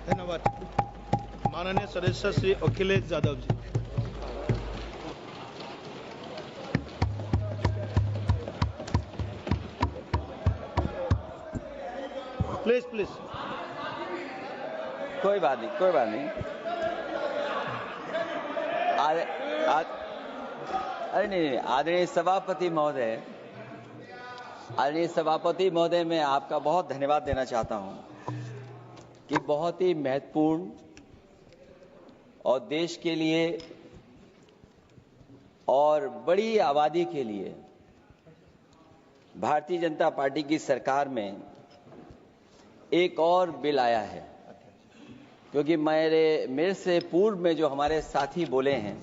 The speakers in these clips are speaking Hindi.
धन्यवाद। माननीय सदस्य श्री अखिलेश यादव जी। Please please. कोई बात नहीं, कोई बात नहीं। अरे नहीं, आदरणीय सभापति महोदय, मैं आपका बहुत धन्यवाद देना चाहता हूं कि बहुत ही महत्वपूर्ण और देश के लिए और बड़ी आबादी के लिए भारतीय जनता पार्टी की सरकार में एक और बिल आया है। क्योंकि मेरे से पूर्व में जो हमारे साथी बोले हैं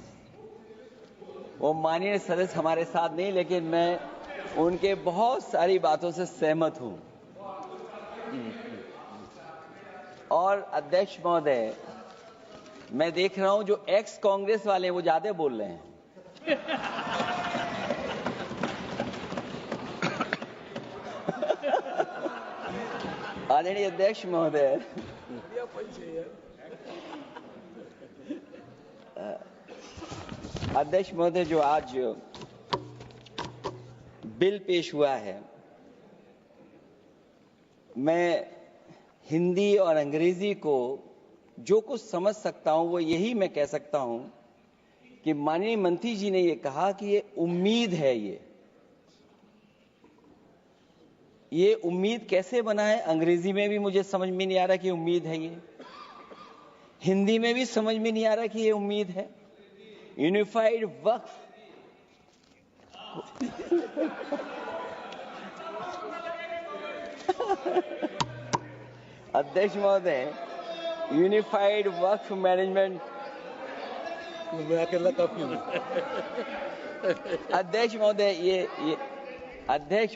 वो माननीय सदस्य हमारे साथ नहीं, लेकिन मैं उनके बहुत सारी बातों से सहमत हूं। और अध्यक्ष महोदय, मैं देख रहा हूं जो एक्स कांग्रेस वाले हैं वो ज्यादा बोल रहे हैं। आदरणीय अध्यक्ष महोदय, जो आज बिल पेश हुआ है, मैं हिंदी और अंग्रेजी को जो कुछ समझ सकता हूं वो यही मैं कह सकता हूं कि माननीय मंत्री जी ने ये कहा कि ये उम्मीद है। ये उम्मीद कैसे बना है, अंग्रेजी में भी मुझे समझ में नहीं आ रहा कि उम्मीद है ये, हिंदी में भी समझ में नहीं आ रहा कि ये उम्मीद है। यूनिफाइड वक्फ अध्यक्ष महोदय, यूनिफाइड वक्फ मैनेजमेंट अध्यक्ष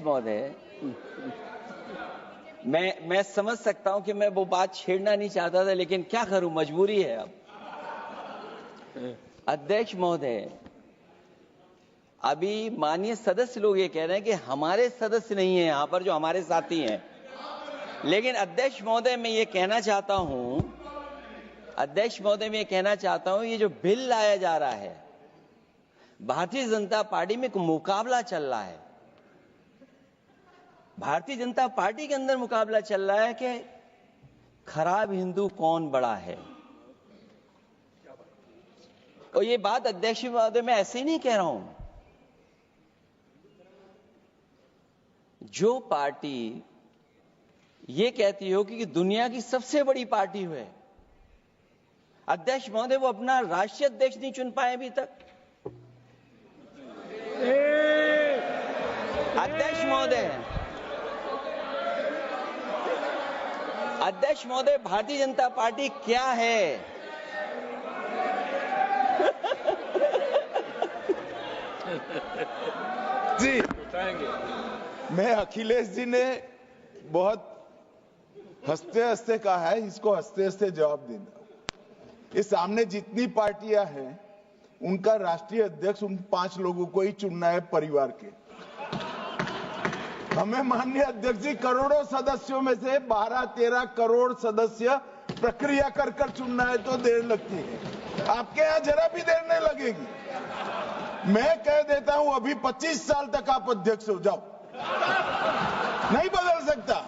महोदय, मैं समझ सकता हूं कि मैं वो बात छेड़ना नहीं चाहता था, लेकिन क्या करूं, मजबूरी है अब। अध्यक्ष महोदय, अभी माननीय सदस्य लोग ये कह रहे हैं कि हमारे सदस्य नहीं है यहां पर जो हमारे साथी हैं, लेकिन अध्यक्ष महोदय मैं ये कहना चाहता हूं, ये जो बिल लाया जा रहा है, भारतीय जनता पार्टी में एक मुकाबला चल रहा है। भारतीय जनता पार्टी के अंदर मुकाबला चल रहा है कि खराब हिंदू कौन बड़ा है। और ये बात अध्यक्ष महोदय मैं ऐसे ही नहीं कह रहा हूं। जो पार्टी ये कहती हो कि दुनिया की सबसे बड़ी पार्टी है, अध्यक्ष महोदय वो अपना राष्ट्रीय अध्यक्ष नहीं चुन पाए अभी तक। अध्यक्ष महोदय, भारतीय जनता पार्टी क्या है? जी, मैं अखिलेश जी ने बहुत हंसते हंसते कहा है, इसको हंसते हंसते जवाब देना। इस सामने जितनी पार्टियां हैं उनका राष्ट्रीय अध्यक्ष उन 5 लोगों को ही चुनना है परिवार के। हमें माननीय अध्यक्ष जी करोड़ों सदस्यों में से 12-13 करोड़ सदस्य प्रक्रिया कर कर चुनना है तो देर लगती है। आपके यहां जरा भी देर नहीं लगेगी। मैं कह देता हूं अभी 25 साल तक आप अध्यक्ष हो जाओ, नहीं बदल सकता।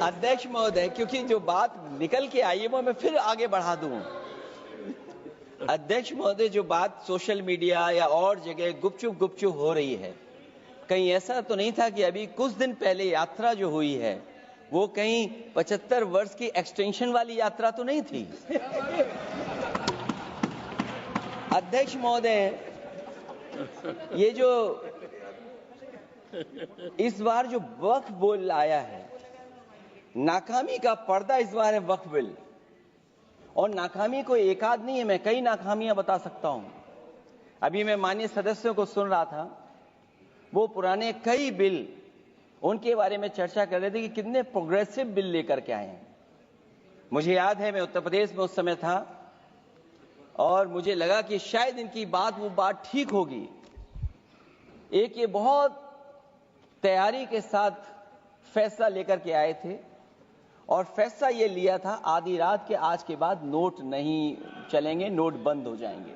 अध्यक्ष महोदय, क्योंकि जो बात निकल के आई है वो मैं फिर आगे बढ़ा दूं। अध्यक्ष महोदय, जो बात सोशल मीडिया या और जगह गुपचुप हो रही है, कहीं ऐसा तो नहीं था कि अभी कुछ दिन पहले यात्रा जो हुई है वो कहीं 75 वर्ष की एक्सटेंशन वाली यात्रा तो नहीं थी। अध्यक्ष महोदय, ये जो इस बार जो वक्फ बिल आया है, नाकामी का पर्दा इस बार है वक्फ बिल। और नाकामी को एक आध नहीं है, मैं कई नाकामियां बता सकता हूं। अभी मैं माननीय सदस्यों को सुन रहा था, वो पुराने कई बिल उनके बारे में चर्चा कर रहे थे कि कितने प्रोग्रेसिव बिल लेकर के आए हैं। मुझे याद है मैं उत्तर प्रदेश में उस समय था और मुझे लगा कि शायद इनकी वो बात ठीक होगी। एक ये बहुत तैयारी के साथ फैसला लेकर के आए थे और फैसला ये लिया था आधी रात के आज के बाद नोट नहीं चलेंगे, नोट बंद हो जाएंगे।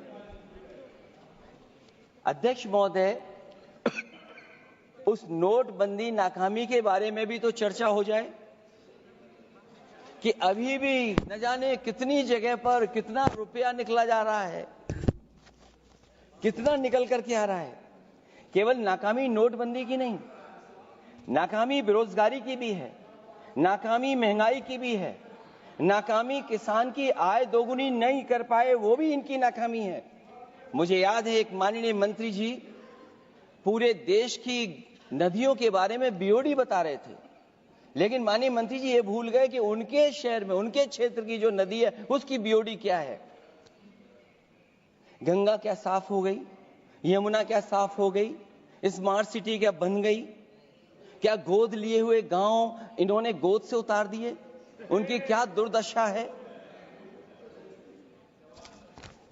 अध्यक्ष महोदय, उस नोटबंदी नाकामी के बारे में भी तो चर्चा हो जाए कि अभी भी न जाने कितनी जगह पर कितना रुपया निकला जा रहा है, कितना निकल करके आ रहा है। केवल नाकामी नोटबंदी की नहीं, नाकामी बेरोजगारी की भी है, नाकामी महंगाई की भी है, नाकामी किसान की आय दोगुनी नहीं कर पाए वो भी इनकी नाकामी है। मुझे याद है एक माननीय मंत्री जी पूरे देश की नदियों के बारे में बीओडी बता रहे थे, लेकिन माननीय मंत्री जी ये भूल गए कि उनके शहर में, उनके क्षेत्र की जो नदी है उसकी बीओडी क्या है। गंगा क्या साफ हो गई, यमुना क्या साफ हो गई, स्मार्ट सिटी क्या बन गई, क्या गोद लिए हुए गांव इन्होंने गोद से उतार दिए, उनकी क्या दुर्दशा है।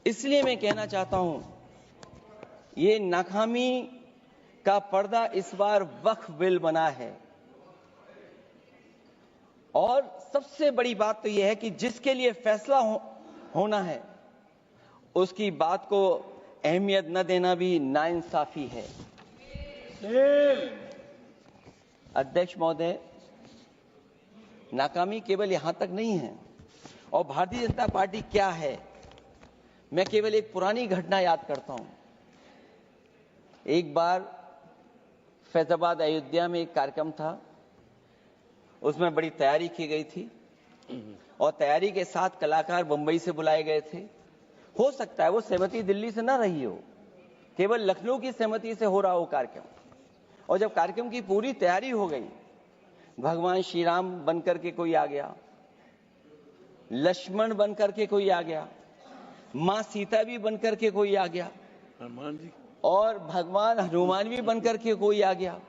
इसलिए मैं कहना चाहता हूं, ये नाकामी का पर्दा इस बार वक्फ बिल बना है। और सबसे बड़ी बात तो यह है कि जिसके लिए फैसला होना है उसकी बात को अहमियत न देना भी नाइंसाफी है। अध्यक्ष महोदय, नाकामी केवल यहां तक नहीं है। और भारतीय जनता पार्टी क्या है, मैं केवल एक पुरानी घटना याद करता हूं। एक बार फैजाबाद अयोध्या में एक कार्यक्रम था, उसमें बड़ी तैयारी की गई थी और तैयारी के साथ कलाकार मुंबई से बुलाए गए थे। हो सकता है वो सहमति दिल्ली से ना रही हो, केवल लखनऊ की सहमति से हो रहा हो कार्यक्रम। और जब कार्यक्रम की पूरी तैयारी हो गई, भगवान श्री राम बनकर के कोई आ गया, लक्ष्मण बनकर के कोई आ गया, मां सीता भी बनकर के कोई आ गया, हनुमान जी और भगवान हनुमान भी बनकर के कोई आ गया।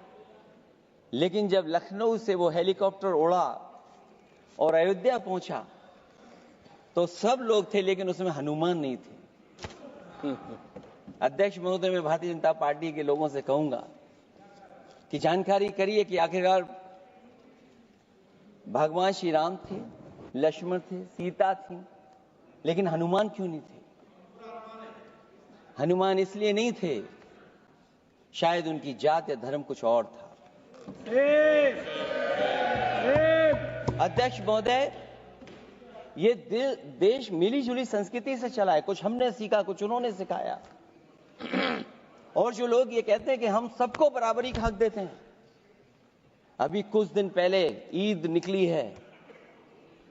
लेकिन जब लखनऊ से वो हेलीकॉप्टर उड़ा और अयोध्या पहुंचा तो सब लोग थे, लेकिन उसमें हनुमान नहीं थे। अध्यक्ष महोदय, मैं भारतीय जनता पार्टी के लोगों से कहूंगा कि जानकारी करिए कि आखिरकार भगवान श्री राम थे, लक्ष्मण थे, सीता थी, लेकिन हनुमान क्यों नहीं थे? हनुमान इसलिए नहीं थे, शायद उनकी जात या धर्म कुछ और था। अध्यक्ष महोदय, ये देश मिली जुली संस्कृति से चला है। कुछ हमने सीखा, कुछ उन्होंने सिखाया। और जो लोग ये कहते हैं कि हम सबको बराबरी का हक देते हैं, अभी कुछ दिन पहले ईद निकली है।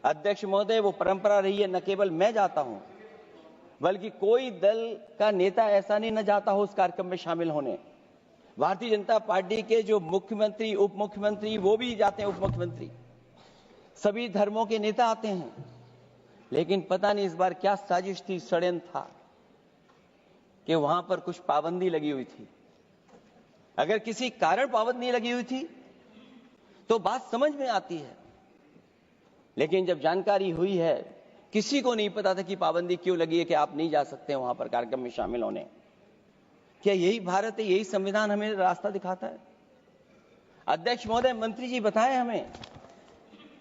अध्यक्ष महोदय, वो परंपरा रही है, न केवल मैं जाता हूं बल्कि कोई दल का नेता ऐसा नहीं न जाता हो उस कार्यक्रम में शामिल होने। भारतीय जनता पार्टी के जो मुख्यमंत्री, उप मुख्यमंत्री, वो भी जाते हैं, उप मुख्यमंत्री, सभी धर्मों के नेता आते हैं। लेकिन पता नहीं इस बार क्या साजिश थी, षड्यंत्र था कि वहां पर कुछ पाबंदी लगी हुई थी। अगर किसी कारण पाबंदी लगी हुई थी तो बात समझ में आती है, लेकिन जब जानकारी हुई है, किसी को नहीं पता था कि पाबंदी क्यों लगी है कि आप नहीं जा सकते वहां पर कार्यक्रम में शामिल होने। क्या यही भारत है, यही संविधान हमें रास्ता दिखाता है? अध्यक्ष महोदय, मंत्री जी बताएं हमें,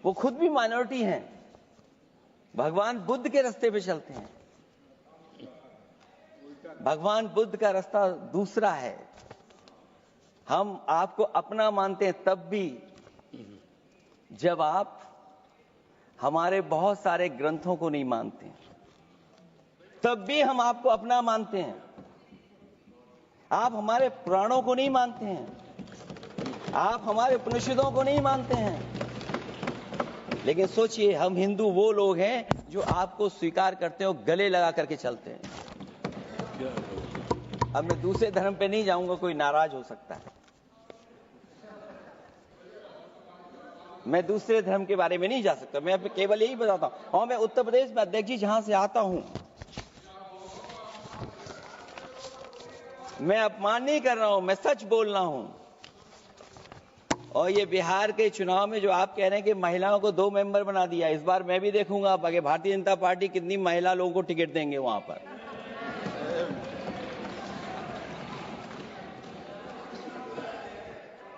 वो खुद भी माइनॉरिटी हैं, भगवान बुद्ध के रास्ते पे चलते हैं। भगवान बुद्ध का रास्ता दूसरा है। हम आपको अपना मानते हैं तब भी जब आप हमारे बहुत सारे ग्रंथों को नहीं मानते, तब भी हम आपको अपना मानते हैं। आप हमारे पुराणों को नहीं मानते हैं, आप हमारे उपनिषदों को नहीं मानते हैं। लेकिन सोचिए, हम हिंदू वो लोग हैं जो आपको स्वीकार करते हैं और गले लगा करके चलते हैं। अब मैं दूसरे धर्म पे नहीं जाऊंगा, कोई नाराज हो सकता है। मैं दूसरे धर्म के बारे में नहीं जा सकता, मैं केवल यही बताता हूं। और मैं उत्तर प्रदेश में, अध्यक्ष जी, जहां से आता हूं, मैं अपमान नहीं कर रहा हूं, मैं सच बोल रहा हूं। और ये बिहार के चुनाव में जो आप कह रहे हैं कि महिलाओं को 2 मेंबर बना दिया, इस बार मैं भी देखूंगा आगे भारतीय जनता पार्टी कितनी महिला लोगों को टिकट देंगे वहां पर।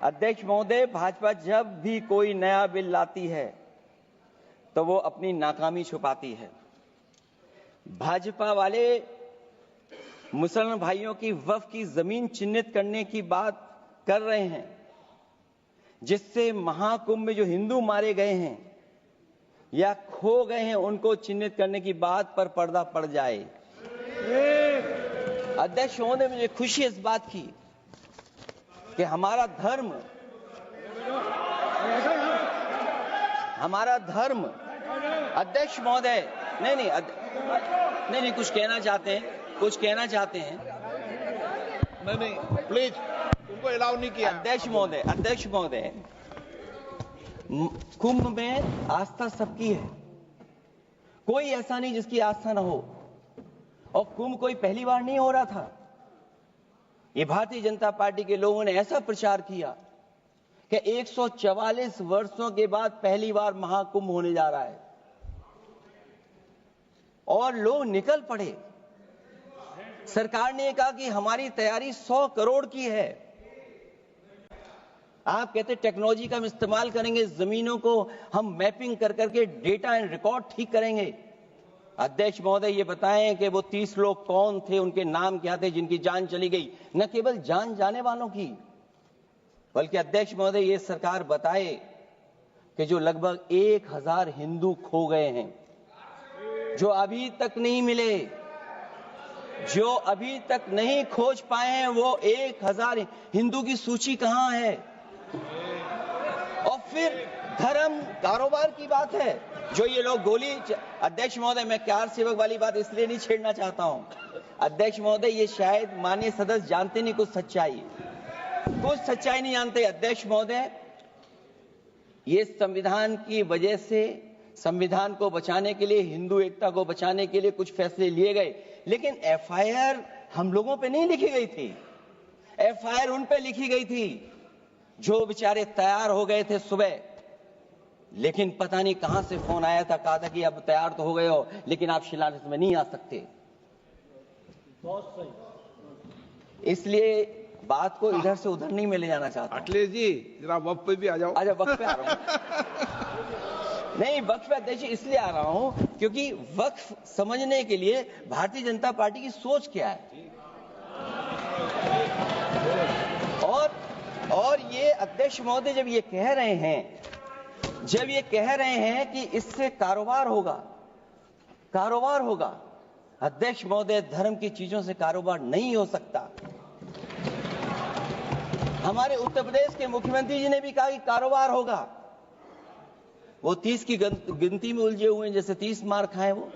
अध्यक्ष महोदय, भाजपा जब भी कोई नया बिल लाती है तो वो अपनी नाकामी छुपाती है। भाजपा वाले मुसलमान भाइयों की वक्फ की जमीन चिन्हित करने की बात कर रहे हैं, जिससे महाकुंभ में जो हिंदू मारे गए हैं या खो गए हैं उनको चिन्हित करने की बात पर पर्दा पड़ जाए। अध्यक्ष महोदय, मुझे खुशी इस बात की कि हमारा धर्म अध्यक्ष महोदय नहीं कुछ कहना चाहते हैं नहीं प्लीज, तुमको अलाउ नहीं किया। अध्यक्ष महोदय, कुंभ में आस्था सबकी है, कोई ऐसा नहीं जिसकी आस्था ना हो। और कुंभ कोई पहली बार नहीं हो रहा था। ये भारतीय जनता पार्टी के लोगों ने ऐसा प्रचार किया कि 144 वर्षों के बाद पहली बार महाकुंभ होने जा रहा है और लोग निकल पड़े। सरकार ने कहा कि हमारी तैयारी 100 करोड़ की है। आप कहते टेक्नोलॉजी का हम इस्तेमाल करेंगे, जमीनों को हम मैपिंग कर करके डेटा एंड रिकॉर्ड ठीक करेंगे। अध्यक्ष महोदय, ये बताएं कि वो 30 लोग कौन थे, उनके नाम क्या थे जिनकी जान चली गई, न केवल जान जाने वालों की, बल्कि अध्यक्ष महोदय ये सरकार बताए कि जो लगभग 1000 हिंदू खो गए हैं, जो अभी तक नहीं मिले, जो अभी तक नहीं खोज पाए हैं, वो 1000 हिंदू की सूची कहां है? और फिर धर्म कारोबार की बात है, जो ये लोग गोली। अध्यक्ष महोदय, मैं कार सेवक वाली बात इसलिए नहीं छेड़ना चाहता हूं। अध्यक्ष महोदय, ये शायद माननीय सदस्य जानते नहीं कुछ सच्चाई नहीं जानते। अध्यक्ष महोदय, ये संविधान की वजह से, संविधान को बचाने के लिए, हिंदू एकता को बचाने के लिए कुछ फैसले लिए गए, लेकिन एफआईआर हम लोगों पे नहीं लिखी गई थी। एफआईआर उन पे लिखी गई थी जो बेचारे तैयार हो गए थे सुबह, लेकिन पता नहीं कहां से फोन आया था, कहा था कि अब तैयार तो हो गए हो लेकिन आप शिलान्यास में नहीं आ सकते। इसलिए बात को इधर से उधर नहीं में ले जाना चाहता। अखिलेश जी, जरा वक्त पे भी आ जाओ। अच्छा, वक्त पे आ रहा हूं। नहीं, वक्त पे अध्यक्ष इसलिए आ रहा हूं क्योंकि वक्त समझने के लिए भारतीय जनता पार्टी की सोच क्या है। और ये अध्यक्ष महोदय जब ये कह रहे हैं कि इससे कारोबार होगा, अध्यक्ष महोदय, धर्म की चीजों से कारोबार नहीं हो सकता। हमारे उत्तर प्रदेश के मुख्यमंत्री जी ने भी कहा कि कारोबार होगा। वो 30 की गिनती में उलझे हुए हैं, जैसे 30 मार खाए वो।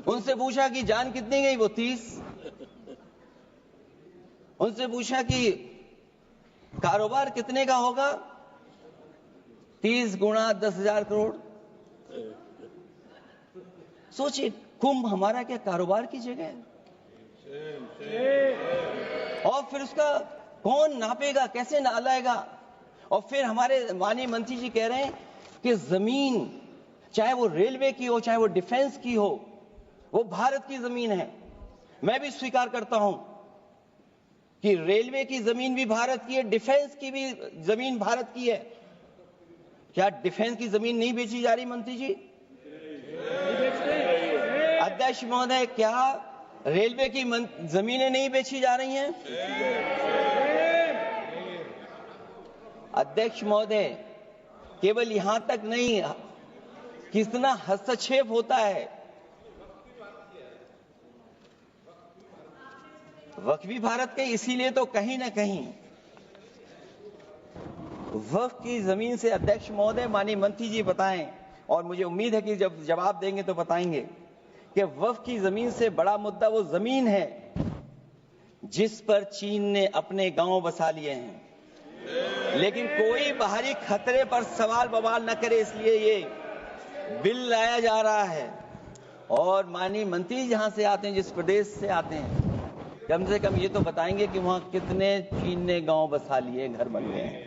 उनसे पूछा कि जान कितनी गई, वो 30। उनसे पूछा कि कारोबार कितने का होगा, 30 गुणा 10,000 करोड़। सोचिए, कुंभ हमारा क्या कारोबार की जगह है? और फिर उसका कौन नापेगा, कैसे नालाएगा? और फिर हमारे माननीय मंत्री जी कह रहे हैं कि जमीन, चाहे वो रेलवे की हो, चाहे वो डिफेंस की हो, वो भारत की जमीन है। मैं भी स्वीकार करता हूं कि रेलवे की जमीन भी भारत की है, डिफेंस की भी जमीन भारत की है। क्या डिफेंस की जमीन नहीं बेची जा रही मंत्री जी? अध्यक्ष महोदय, क्या रेलवे की जमीनें नहीं बेची जा रही हैं? अध्यक्ष महोदय, केवल यहां तक नहीं, कितना हस्तक्षेप होता है। वक्फ भी भारत के, इसीलिए तो कहीं ना कहीं वक्फ की जमीन से, अध्यक्ष महोदय, माननीय मंत्री जी बताएं, और मुझे उम्मीद है कि जब जवाब देंगे तो बताएंगे कि वक्फ की जमीन से बड़ा मुद्दा वो जमीन है जिस पर चीन ने अपने गांव बसा लिए हैं, लेकिन कोई बाहरी खतरे पर सवाल बवाल न करे, इसलिए ये बिल लाया जा रहा है। और माननीय मंत्री जहां से आते हैं, जिस प्रदेश से आते हैं, कम से कम ये तो बताएंगे कि वहां कितने चीन ने गांव बसा लिए, घर बन गए हैं।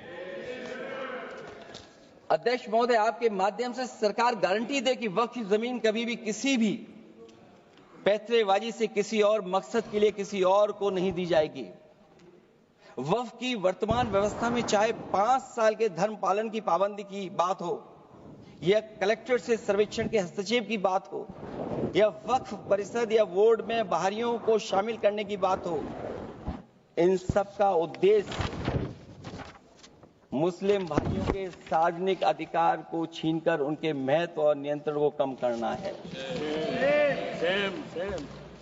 अध्यक्ष महोदय, आपके माध्यम से सरकार गारंटी दे कि वक्फ की जमीन कभी भी किसी भी पैतरेबाजी से, किसी और मकसद के लिए किसी और को नहीं दी जाएगी। वक्फ की वर्तमान व्यवस्था में चाहे 5 साल के धर्म पालन की पाबंदी की बात हो, या कलेक्टर से सर्वेक्षण के हस्तक्षेप की बात हो, या वक्फ परिषद या बोर्ड में बाहरियों को शामिल करने की बात हो, इन सब का उद्देश्य मुस्लिम भाइयों के सार्वजनिक अधिकार को छीनकर उनके महत्व और नियंत्रण को कम करना है।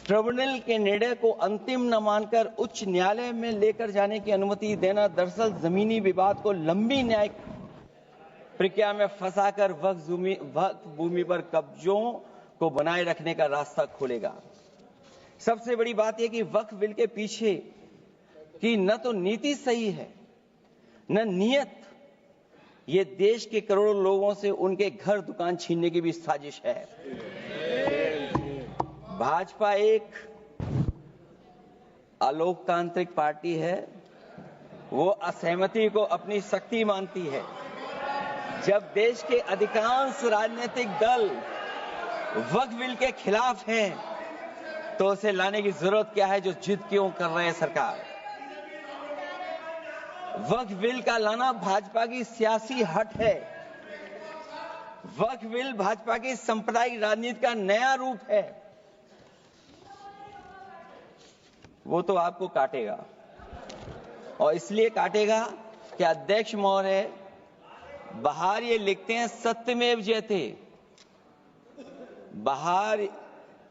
ट्रिब्यूनल के निर्णय को अंतिम न मानकर उच्च न्यायालय में लेकर जाने की अनुमति देना दरअसल जमीनी विवाद को लंबी न्यायिक प्रक्रिया में फंसाकर वक्फ भूमि पर कब्जों को बनाए रखने का रास्ता खोलेगा। सबसे बड़ी बात यह कि वक्फ बिल के पीछे की न तो नीति सही है न नियत, ये देश के करोड़ों लोगों से उनके घर दुकान छीनने की भी साजिश है। भाजपा एक अलोकतांत्रिक पार्टी है, वो असहमति को अपनी शक्ति मानती है। जब देश के अधिकांश राजनीतिक दल वक्फ बिल के खिलाफ हैं, तो उसे लाने की जरूरत क्या है जो जिद क्यों कर रहे हैं सरकार। वक्फ बिल का लाना भाजपा की सियासी हट है। वक्फ बिल भाजपा की सांप्रदायिक राजनीति का नया रूप है। वो तो आपको काटेगा, और इसलिए काटेगा कि अध्यक्ष महोदय बाहर ये लिखते हैं सत्यमेव जयते, बाहर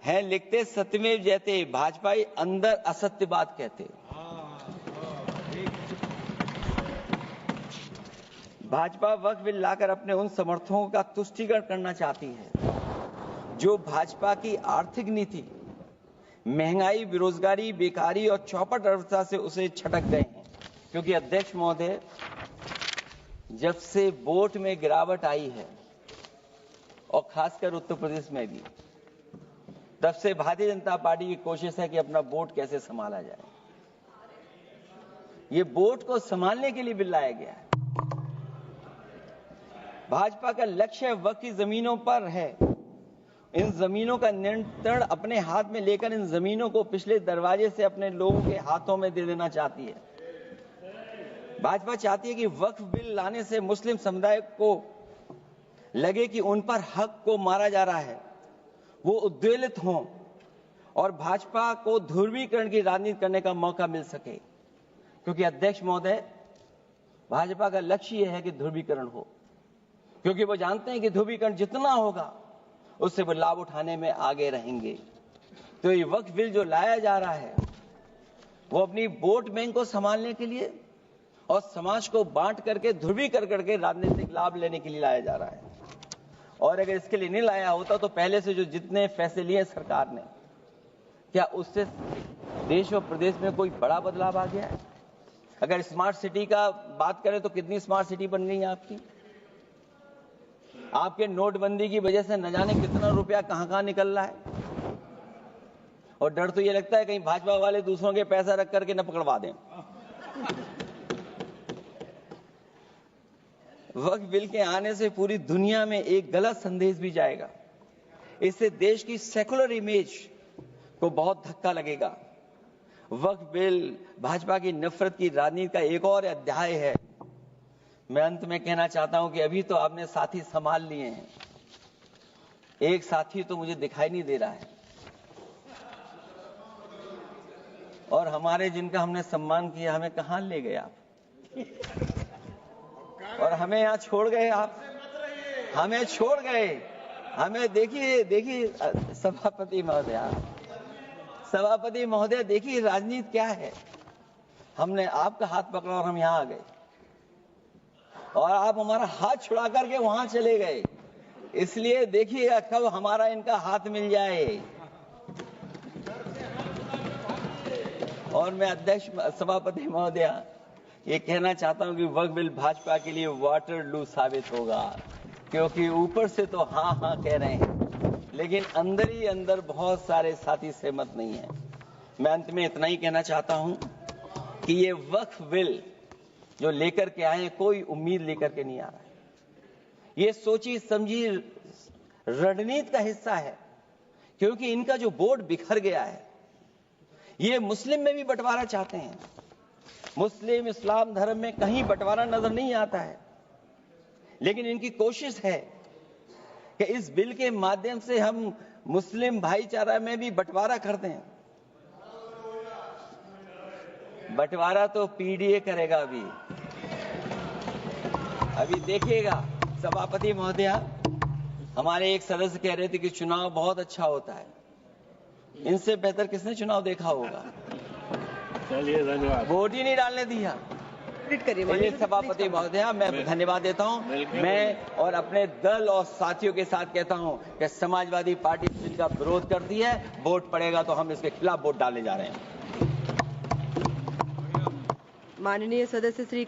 है लिखते सत्यमेव जयते, भाजपाई अंदर असत्य बात कहते। भाजपा वक्फ बिल लाकर अपने उन समर्थकों का तुष्टीकरण करना चाहती है जो भाजपा की आर्थिक नीति, महंगाई, बेरोजगारी, बेकारी और चौपट अर्थव्यवस्था से उसे छटक गए हैं। क्योंकि अध्यक्ष महोदय, जब से वोट में गिरावट आई है और खासकर उत्तर प्रदेश में भी, तब से भारतीय जनता पार्टी की कोशिश है कि अपना वोट कैसे संभाला जाए। ये वोट को संभालने के लिए बिल लाया गया है। भाजपा का लक्ष्य वक्फ की जमीनों पर है। इन जमीनों का नियंत्रण अपने हाथ में लेकर इन जमीनों को पिछले दरवाजे से अपने लोगों के हाथों में दे देना चाहती है। भाजपा चाहती है कि वक्फ बिल लाने से मुस्लिम समुदाय को लगे कि उन पर हक को मारा जा रहा है, वो उद्वेलित हों और भाजपा को ध्रुवीकरण की राजनीति करने का मौका मिल सके। क्योंकि अध्यक्ष महोदय, भाजपा का लक्ष्य यह है कि ध्रुवीकरण हो, क्योंकि वो जानते हैं कि ध्रुवीकरण जितना होगा उससे वो लाभ उठाने में आगे रहेंगे। तो ये वक्फ बिल जो लाया जा रहा है, वो अपनी वोट बैंक को संभालने के लिए और समाज को बांट करके ध्रुवीकरण करके राजनीतिक लाभ लेने के लिए लाया जा रहा है। और अगर इसके लिए नहीं लाया होता तो पहले से जो जितने फैसले लिए सरकार ने, क्या उससे देश और प्रदेश में कोई बड़ा बदलाव आ गया है? अगर स्मार्ट सिटी का बात करें तो कितनी स्मार्ट सिटी बन गई है आपकी? आपके नोटबंदी की वजह से न जाने कितना रुपया कहां निकल रहा है। और डर तो ये लगता है कहीं भाजपा वाले दूसरों के पैसा रख करके न पकड़वा दें। वक्फ बिल के आने से पूरी दुनिया में एक गलत संदेश भी जाएगा। इससे देश की सेकुलर इमेज को बहुत धक्का लगेगा। वक्फ बिल भाजपा की नफरत की राजनीति का एक और अध्याय है। मैं अंत में कहना चाहता हूं कि अभी तो आपने साथी संभाल लिए हैं, एक साथी तो मुझे दिखाई नहीं दे रहा है। और हमारे जिनका हमने सम्मान किया, हमें कहां ले गए आप? और हमें यहां छोड़ गए आप, हमें छोड़ गए। हमें देखिए सभापति महोदय देखिए राजनीति क्या है। हमने आपका हाथ पकड़ा और हम यहां आ गए, और आप हमारा हाथ छुड़ा करके वहां चले गए। इसलिए देखिएगा कब हमारा इनका हाथ मिल जाए। और मैं अध्यक्ष सभापति महोदय ये कहना चाहता हूं कि वक्फ बिल भाजपा के लिए वाटरलू साबित होगा, क्योंकि ऊपर से तो हाँ हाँ कह रहे हैं, लेकिन अंदर ही अंदर बहुत सारे साथी सहमत नहीं है। मैं अंत में इतना ही कहना चाहता हूं कि ये वक्फ बिल जो लेकर के आए, कोई उम्मीद लेकर के नहीं आ रहा है। ये सोची समझी रणनीति का हिस्सा है, क्योंकि इनका जो बोर्ड बिखर गया है, ये मुस्लिम में भी बंटवारा चाहते हैं। मुस्लिम इस्लाम धर्म में कहीं बंटवारा नजर नहीं आता है, लेकिन इनकी कोशिश है कि इस बिल के माध्यम से हम मुस्लिम भाईचारा में भी बंटवारा करते हैं। बंटवारा तो पीडीए करेगा। अभी देखिएगा सभापति महोदया, हमारे एक सदस्य कह रहे थे कि चुनाव बहुत अच्छा होता है। इनसे बेहतर किसने चुनाव देखा होगा? चलिए धन्यवाद। वोट ही नहीं डालने दिया। चलिए सभापति महोदया, मैं धन्यवाद देता हूं। मैं और अपने दल और साथियों के साथ कहता हूं कि समाजवादी पार्टी बिल का विरोध करती है। वोट पड़ेगा तो हम इसके खिलाफ वोट डालने जा रहे हैं। माननीय सदस्य श्री